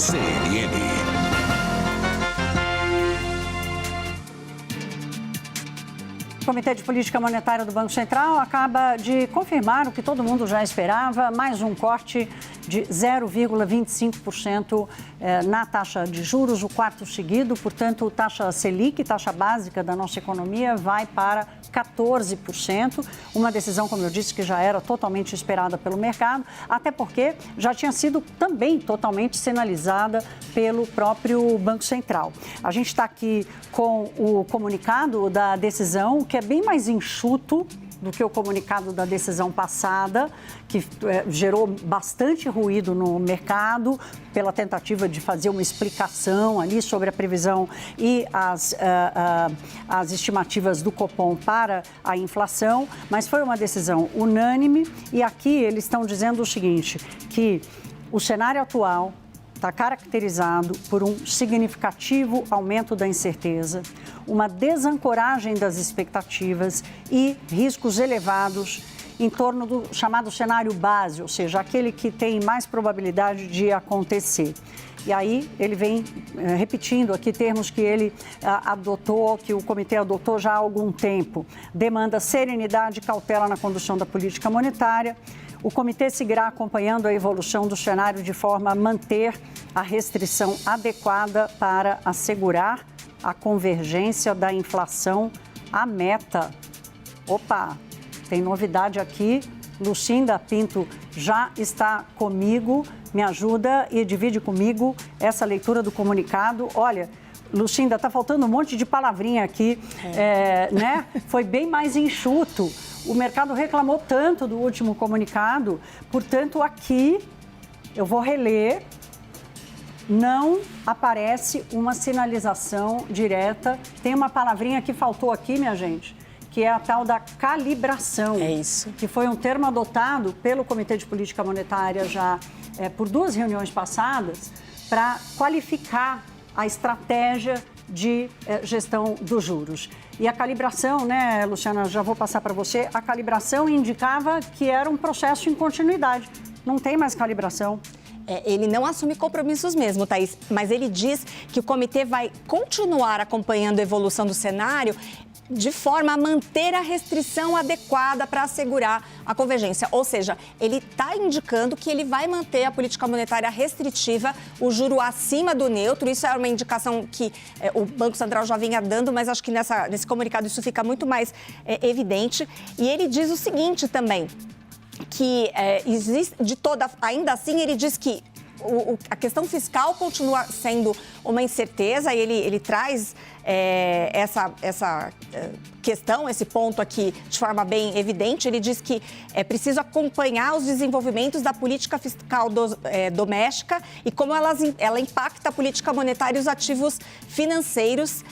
CNN. O Comitê de Política Monetária do Banco Central acaba de confirmar o que todo mundo já esperava, mais um corte de 0,25% na taxa de juros, o quarto seguido. Portanto, taxa Selic, taxa básica da nossa economia, vai para 14%. Uma decisão, como eu disse, que já era totalmente esperada pelo mercado, até porque já tinha sido também totalmente sinalizada pelo próprio Banco Central. A gente está aqui com o comunicado da decisão, que é bem mais enxuto do que o comunicado da decisão passada, que gerou bastante ruído no mercado pela tentativa de fazer uma explicação ali sobre a previsão e as estimativas do Copom para a inflação, mas foi uma decisão unânime e aqui eles estão dizendo o seguinte, que o cenário atual está caracterizado por um significativo aumento da incerteza, uma desancoragem das expectativas e riscos elevados em torno do chamado cenário base, ou seja, aquele que tem mais probabilidade de acontecer. E aí ele vem repetindo aqui termos que ele adotou, que o comitê adotou já há algum tempo. Demanda serenidade e cautela na condução da política monetária. O comitê seguirá acompanhando a evolução do cenário de forma a manter a restrição adequada para assegurar a convergência da inflação à meta. Opa, tem novidade aqui. Lucinda Pinto já está comigo, me ajuda e divide comigo essa leitura do comunicado. Olha, Lucinda, está faltando um monte de palavrinha aqui, né? Foi bem mais enxuto. O mercado reclamou tanto do último comunicado, portanto, aqui eu vou reler. Não aparece uma sinalização direta. Tem uma palavrinha que faltou aqui, minha gente, que é a tal da calibração. É isso. Que foi um termo adotado pelo Comitê de Política Monetária já por duas reuniões passadas para qualificar a estratégia de gestão dos juros. E a calibração, né, Luciana, já vou passar para você, a calibração indicava que era um processo em continuidade. Não tem mais calibração. Ele não assume compromissos mesmo, Thaís, mas ele diz que o comitê vai continuar acompanhando a evolução do cenário de forma a manter a restrição adequada para assegurar a convergência. Ou seja, ele está indicando que ele vai manter a política monetária restritiva, o juro acima do neutro. Isso é uma indicação que o Banco Central já vinha dando, mas acho que nesse comunicado isso fica muito mais evidente. E ele diz o seguinte também, que existe ainda assim ele diz que a questão fiscal continua sendo uma incerteza e ele traz essa questão, esse ponto aqui de forma bem evidente. Ele diz que é preciso acompanhar os desenvolvimentos da política fiscal doméstica e como ela impacta a política monetária e os ativos financeiros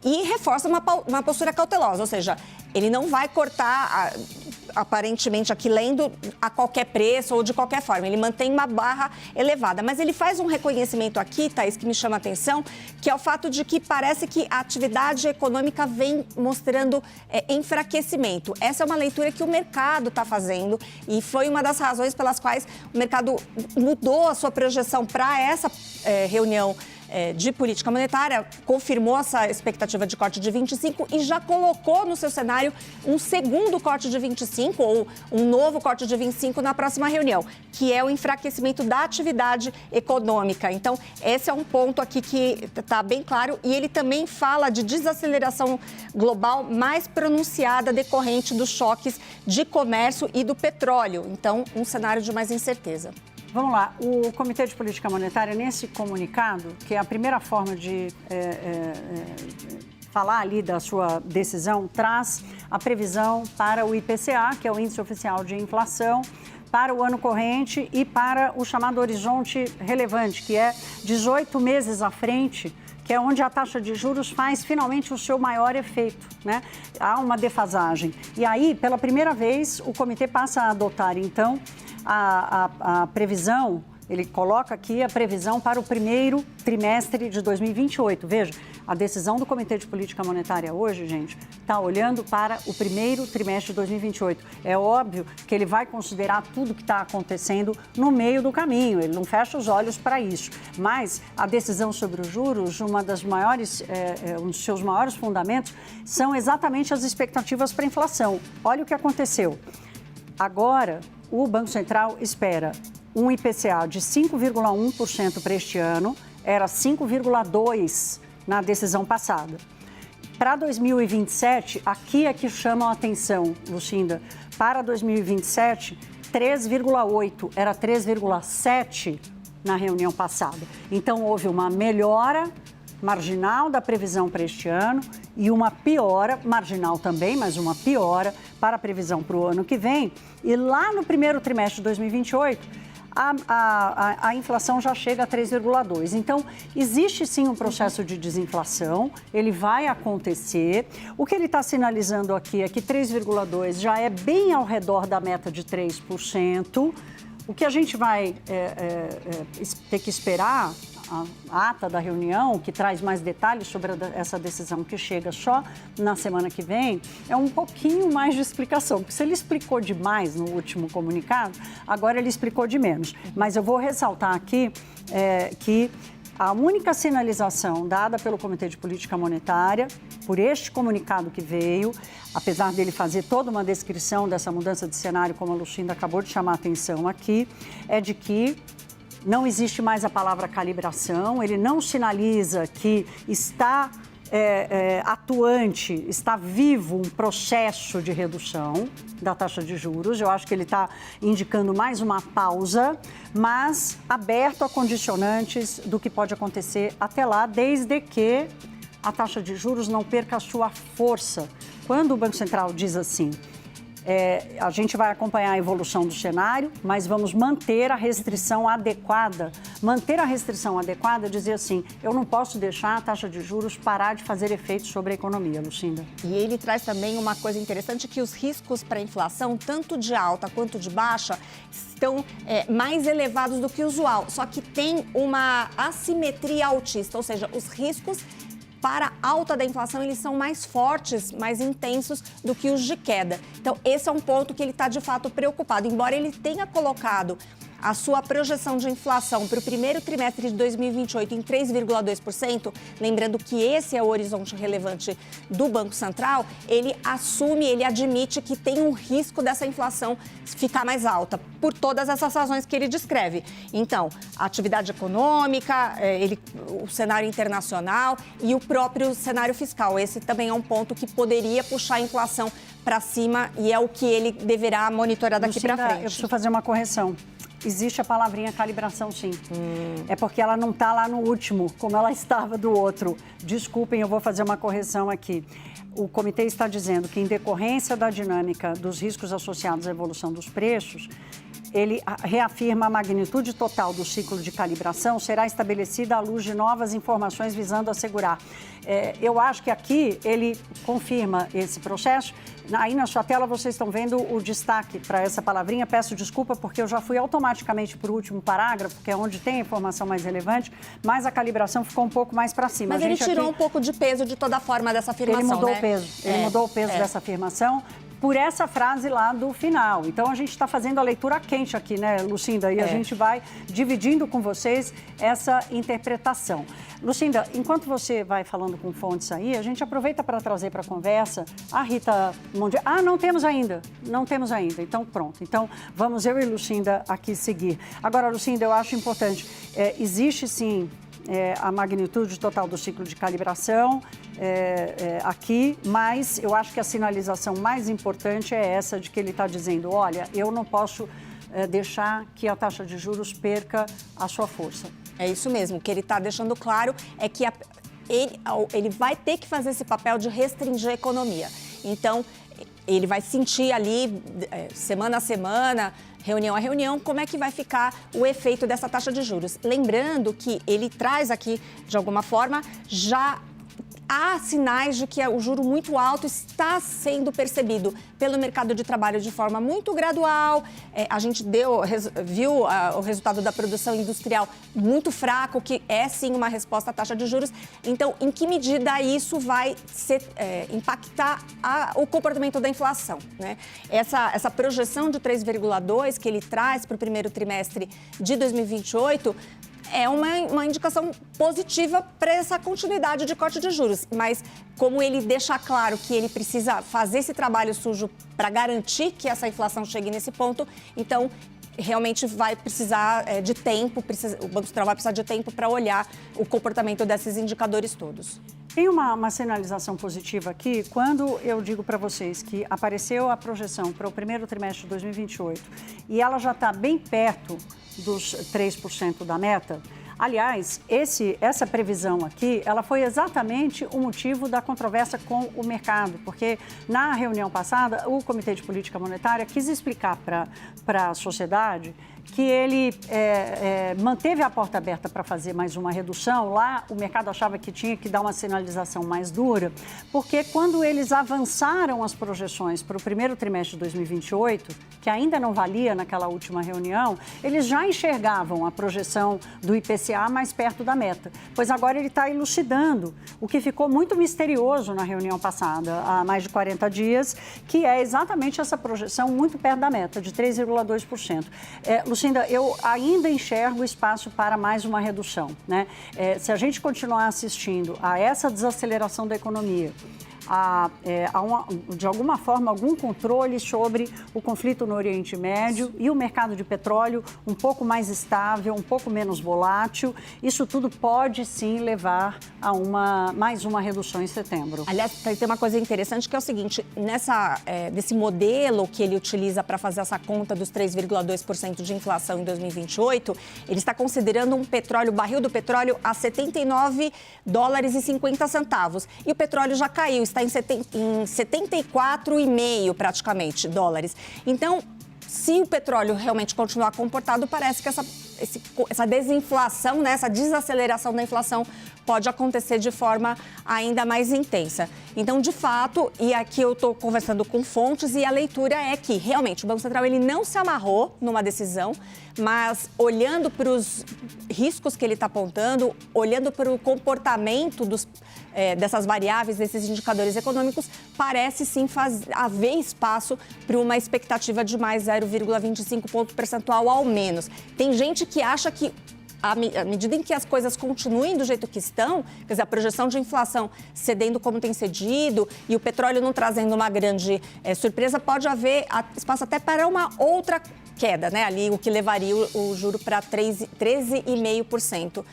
e reforça uma postura cautelosa, ou seja, ele não vai cortar, aparentemente aqui lendo, a qualquer preço ou de qualquer forma. Ele mantém uma barra elevada. Mas ele faz um reconhecimento aqui, Thaís, que me chama a atenção, que é o fato de que parece que a atividade econômica vem mostrando enfraquecimento. Essa é uma leitura que o mercado está fazendo e foi uma das razões pelas quais o mercado mudou a sua projeção para essa reunião de política monetária, confirmou essa expectativa de corte de 25 e já colocou no seu cenário um segundo corte de 25 ou um novo corte de 25 na próxima reunião, que é o enfraquecimento da atividade econômica. Então, esse é um ponto aqui que está bem claro e ele também fala de desaceleração global mais pronunciada decorrente dos choques de comércio e do petróleo. Então, um cenário de mais incerteza. Vamos lá, o Comitê de Política Monetária, nesse comunicado, que é a primeira forma de falar ali da sua decisão, traz a previsão para o IPCA, que é o Índice Oficial de Inflação, para o ano corrente e para o chamado horizonte relevante, que é 18 meses à frente, que é onde a taxa de juros faz finalmente o seu maior efeito, né? Há uma defasagem. E aí, pela primeira vez, o comitê passa a adotar, então, a previsão, ele coloca aqui a previsão para o primeiro trimestre de 2028. Veja, A decisão do Comitê de Política Monetária hoje, gente, está olhando para o primeiro trimestre de 2028. É óbvio que ele vai considerar tudo que está acontecendo no meio do caminho, ele não fecha os olhos para isso. Mas a decisão sobre os juros, um dos seus maiores fundamentos, são exatamente as expectativas para a inflação. Olha o que aconteceu. Agora, o Banco Central espera um IPCA de 5,1% para este ano, era 5,2% na decisão passada. Para 2027, aqui é que chamam a atenção, Lucinda, para 2027, 3,8%, era 3,7% na reunião passada. Então, houve uma melhora marginal da previsão para este ano e uma piora, marginal também, mas uma piora para a previsão para o ano que vem. E lá no primeiro trimestre de 2028, a inflação já chega a 3,2%. Então, existe sim um processo de desinflação, ele vai acontecer. O que ele está sinalizando aqui é que 3,2% já é bem ao redor da meta de 3%. O que a gente vai ter que esperar, a ata da reunião, que traz mais detalhes sobre essa decisão que chega só na semana que vem, é um pouquinho mais de explicação. Porque se ele explicou demais no último comunicado, agora ele explicou de menos. Mas eu vou ressaltar aqui que a única sinalização dada pelo Comitê de Política Monetária, por este comunicado que veio, apesar dele fazer toda uma descrição dessa mudança de cenário, como a Lucinda acabou de chamar a atenção aqui, é de que não existe mais a palavra calibração, ele não sinaliza que está atuante, está vivo um processo de redução da taxa de juros. Eu acho que ele está indicando mais uma pausa, mas aberto a condicionantes do que pode acontecer até lá, desde que a taxa de juros não perca a sua força. Quando o Banco Central diz assim, a gente vai acompanhar a evolução do cenário, mas vamos manter a restrição adequada. Manter a restrição adequada, dizer assim, eu não posso deixar a taxa de juros parar de fazer efeito sobre a economia, Lucinda. E ele traz também uma coisa interessante, que os riscos para a inflação, tanto de alta quanto de baixa, estão mais elevados do que o usual. Só que tem uma assimetria altista, ou seja, os riscos para a alta da inflação, eles são mais fortes, mais intensos do que os de queda. Então, esse é um ponto que ele está, de fato, preocupado. Embora ele tenha colocado a sua projeção de inflação para o primeiro trimestre de 2028 em 3,2%, lembrando que esse é o horizonte relevante do Banco Central, ele assume, ele admite que tem um risco dessa inflação ficar mais alta, por todas essas razões que ele descreve. Então, a atividade econômica, o cenário internacional e o próprio cenário fiscal. Esse também é um ponto que poderia puxar a inflação para cima e é o que ele deverá monitorar daqui para frente. Eu preciso fazer uma correção. Existe a palavrinha calibração, sim. É porque ela não está lá no último, como ela estava do outro. Desculpem, eu vou fazer uma correção aqui. O comitê está dizendo que, em decorrência da dinâmica dos riscos associados à evolução dos preços, ele reafirma a magnitude total do ciclo de calibração será estabelecida à luz de novas informações visando assegurar. Eu acho que aqui ele confirma esse processo. Aí na sua tela vocês estão vendo o destaque para essa palavrinha. Peço desculpa porque eu já fui automaticamente para o último parágrafo, que é onde tem a informação mais relevante, mas a calibração ficou um pouco mais para cima. Mas ele tirou um pouco de peso de toda forma dessa afirmação, Ele mudou né? o peso. Ele mudou o peso dessa afirmação por essa frase lá do final. Então, a gente está fazendo a leitura quente aqui, né, Lucinda? E a gente vai dividindo com vocês essa interpretação. Lucinda, enquanto você vai falando com fontes aí, a gente aproveita para trazer para a conversa a Rita Mondial. Ah, não temos ainda. Não temos ainda. Então, pronto. Então, vamos eu e Lucinda aqui seguir. Agora, Lucinda, eu acho importante. Existe, sim, a magnitude total do ciclo de calibração aqui, mas eu acho que a sinalização mais importante é essa de que ele está dizendo, olha, eu não posso deixar que a taxa de juros perca a sua força. É isso mesmo, o que ele está deixando claro é que ele vai ter que fazer esse papel de restringir a economia. Então, ele vai sentir ali, semana a semana, reunião a reunião, como é que vai ficar o efeito dessa taxa de juros. Lembrando que ele traz aqui, de alguma forma, já há sinais de que o juro muito alto está sendo percebido pelo mercado de trabalho de forma muito gradual. A gente viu o resultado da produção industrial muito fraco, que é sim uma resposta à taxa de juros. Então, em que medida isso vai impactar o comportamento da inflação, né? Essa projeção de 3,2 que ele traz para o primeiro trimestre de 2028 é uma indicação positiva para essa continuidade de corte de juros. Mas como ele deixa claro que ele precisa fazer esse trabalho sujo para garantir que essa inflação chegue nesse ponto, então realmente vai precisar de tempo, o Banco Central vai precisar de tempo para olhar o comportamento desses indicadores todos. Tem uma sinalização positiva aqui quando eu digo para vocês que apareceu a projeção para o primeiro trimestre de 2028 e ela já está bem perto dos 3% da meta. Aliás, essa previsão aqui, ela foi exatamente o motivo da controvérsia com o mercado, porque na reunião passada, o Comitê de Política Monetária quis explicar para a sociedade que ele manteve a porta aberta para fazer mais uma redução. Lá, o mercado achava que tinha que dar uma sinalização mais dura, porque quando eles avançaram as projeções para o primeiro trimestre de 2028, que ainda não valia naquela última reunião, eles já enxergavam a projeção do IPCA mais perto da meta. Pois agora ele está elucidando o que ficou muito misterioso na reunião passada, há mais de 40 dias, que é exatamente essa projeção muito perto da meta, de 3,2%. Lucinda, eu ainda enxergo espaço para mais uma redução, né? Se a gente continuar assistindo a essa desaceleração da economia, de alguma forma, algum controle sobre o conflito no Oriente Médio e o mercado de petróleo um pouco mais estável, um pouco menos volátil, isso tudo pode sim levar a mais uma redução em setembro. Aliás, tem uma coisa interessante que é o seguinte, desse modelo que ele utiliza para fazer essa conta dos 3,2% de inflação em 2028, ele está considerando o barril do petróleo a $79,50. E o petróleo já caiu, está em 74,5 praticamente dólares. Então, se o petróleo realmente continuar comportado, parece que essa desinflação, né, essa desaceleração da inflação pode acontecer de forma ainda mais intensa. Então, de fato, e aqui eu estou conversando com fontes e a leitura é que, realmente, o Banco Central ele não se amarrou numa decisão, mas olhando para os riscos que ele está apontando, olhando para o comportamento dessas variáveis, desses indicadores econômicos, parece sim haver espaço para uma expectativa de mais 0,25 ponto percentual ao menos. Tem gente que acha que à medida em que as coisas continuem do jeito que estão, quer dizer, a projeção de inflação cedendo como tem cedido e o petróleo não trazendo uma grande surpresa, pode haver espaço até para uma outra queda, né? Ali, o que levaria o juro para 13,5%.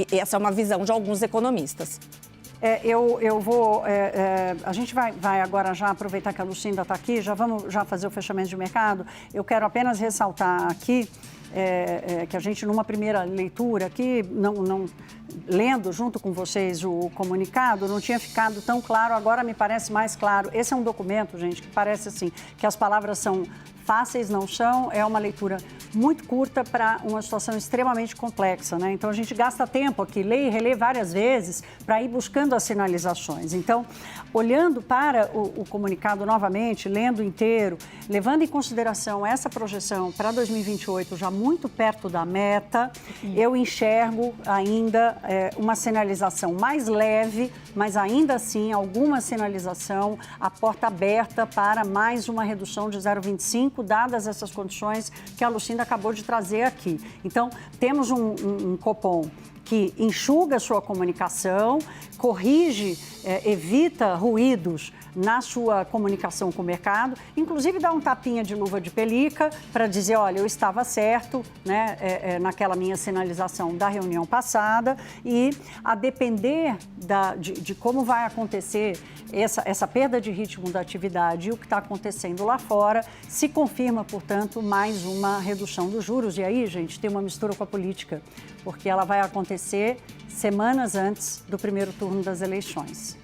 Essa é uma visão de alguns economistas. A gente vai agora já aproveitar que a Lucinda está aqui, vamos fazer o fechamento de mercado. Eu quero apenas ressaltar aqui que a gente, numa primeira leitura aqui, lendo junto com vocês o comunicado, não tinha ficado tão claro, agora me parece mais claro. Esse é um documento, gente, que parece assim, que as palavras são fáceis, não são, é uma leitura muito curta para uma situação extremamente complexa, né? Então, a gente gasta tempo aqui, lê e relê várias vezes para ir buscando as sinalizações. Então, olhando para o comunicado novamente, lendo inteiro, levando em consideração essa projeção para 2028 já muito perto da meta, eu enxergo ainda uma sinalização mais leve, mas ainda assim alguma sinalização, a porta aberta para mais uma redução de 0,25, dadas essas condições que a Lucinda acabou de trazer aqui. Então, temos um Copom que enxuga sua comunicação, corrige, evita ruídos na sua comunicação com o mercado, inclusive dá um tapinha de luva de pelica para dizer, olha, eu estava certo, né, naquela minha sinalização da reunião passada, e a depender de como vai acontecer essa perda de ritmo da atividade e o que está acontecendo lá fora, se confirma, portanto, mais uma redução dos juros. E aí, gente, tem uma mistura com a política, porque ela vai acontecer semanas antes do primeiro turno das eleições.